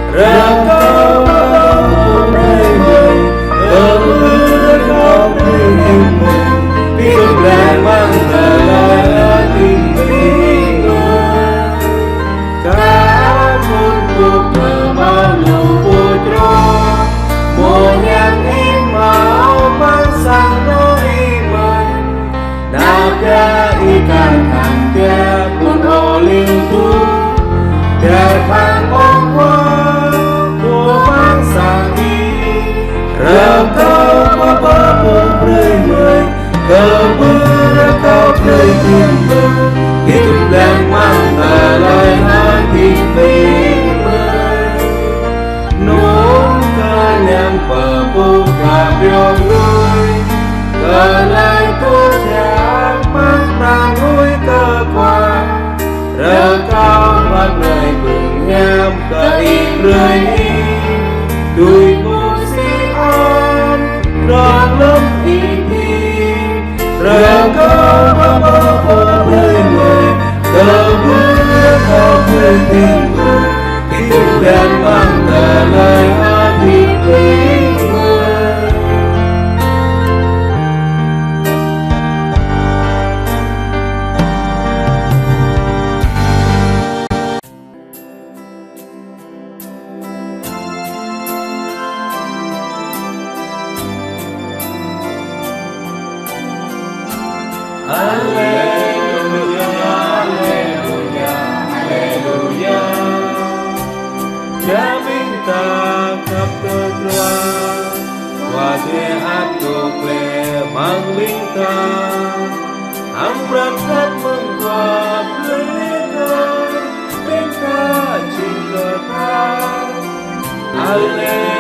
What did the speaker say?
Rekau mulai kau beriman hidup lemah dalam hatimu. Kamu bukan malu putra monyang imau pasang no iman naga ikan hangga pun oling tu Tiap kau berakau berjumpa hidup dan mantalai hati firman nungkan yang pebuka biongui kelai tu siapa rangui kekuat rekau bagai pengyam keibrei tui pusi om dalam ini Rekau beriman kau berjumpa hidup dan mantalai hati firman Haleluya, haleluya, haleluya. Dia minta kap tertua, wajah aku memang minta. Amrat mengkuat mereka, minta cinta. Haleluya.